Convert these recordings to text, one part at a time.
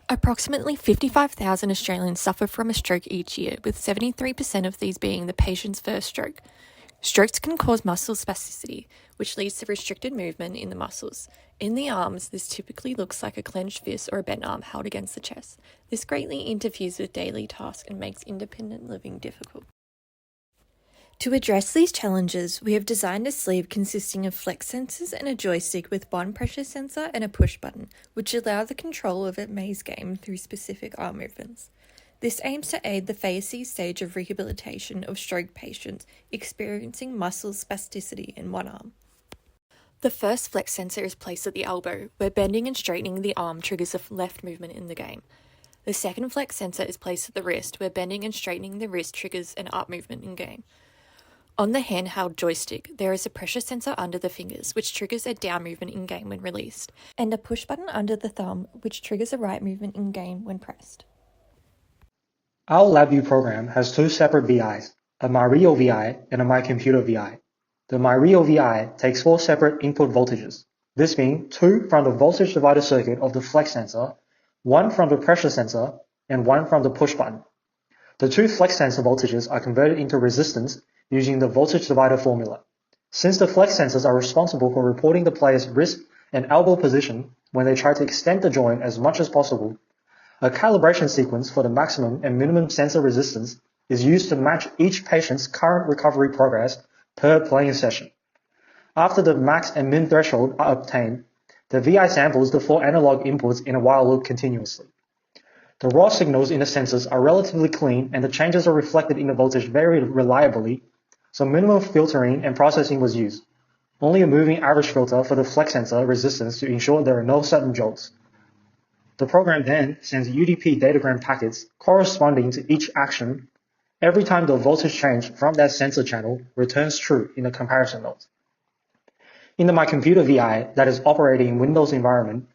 Approximately 55,000 Australians suffer from a stroke each year, with 73% of these being the patient's first stroke. Strokes can cause muscle spasticity, which leads to restricted movement in the muscles. In the arms, this typically looks like a clenched fist or a bent arm held against the chest. This greatly interferes with daily tasks and makes independent living difficult. To address these challenges, we have designed a sleeve consisting of flex sensors and a joystick with one pressure sensor and a push button, which allow the control of a maze game through specific arm movements. This aims to aid the phase C stage of rehabilitation of stroke patients experiencing muscle spasticity in one arm. The first flex sensor is placed at the elbow, where bending and straightening the arm triggers a left movement in the game. The second flex sensor is placed at the wrist, where bending and straightening the wrist triggers an up movement in game. On the handheld joystick, there is a pressure sensor under the fingers, which triggers a down movement in-game when released, and a push button under the thumb, which triggers a right movement in-game when pressed. Our LabVIEW program has two separate VIs, a MyRio VI and a MyComputer VI. The MyRio VI takes four separate input voltages, this being two from the voltage divider circuit of the flex sensor, one from the pressure sensor, and one from the push button. The two flex sensor voltages are converted into resistance using the voltage divider formula. Since the flex sensors are responsible for reporting the player's wrist and elbow position when they try to extend the joint as much as possible, a calibration sequence for the maximum and minimum sensor resistance is used to match each patient's current recovery progress per playing session. After the max and min threshold are obtained, the VI samples the four analog inputs in a while loop continuously. The raw signals in the sensors are relatively clean and the changes are reflected in the voltage very reliably, so minimum filtering and processing was used. Only a moving average filter for the flex sensor resistance to ensure there are no sudden jolts. The program then sends UDP datagram packets corresponding to each action every time the voltage change from that sensor channel returns true in the comparison node. In the MyComputer VI that is operating in Windows environment,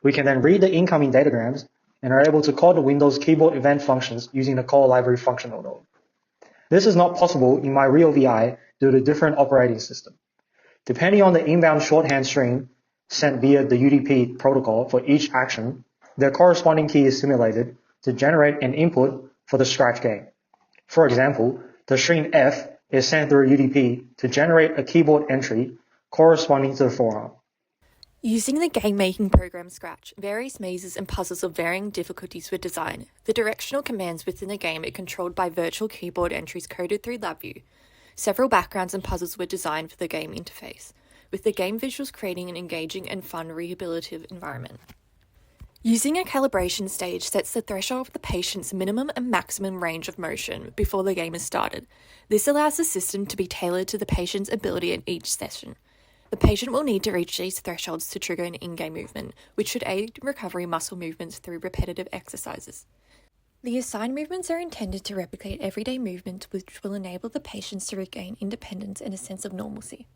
we can then read the incoming datagrams and are able to call the Windows keyboard event functions using the call library functional node. This is not possible in MyRio VI due to different operating system. Depending on the inbound shorthand string sent via the UDP protocol for each action, their corresponding key is simulated to generate an input for the scratch game. For example, the string F is sent through UDP to generate a keyboard entry corresponding to the forearm. Using the game-making program Scratch, various mazes and puzzles of varying difficulties were designed. The directional commands within the game are controlled by virtual keyboard entries coded through LabVIEW. Several backgrounds and puzzles were designed for the game interface, with the game visuals creating an engaging and fun rehabilitative environment. Using a calibration stage sets the threshold of the patient's minimum and maximum range of motion before the game is started. This allows the system to be tailored to the patient's ability in each session. The patient will need to reach these thresholds to trigger an in-game movement, which should aid recovery muscle movements through repetitive exercises. The assigned movements are intended to replicate everyday movements, which will enable the patients to regain independence and a sense of normalcy.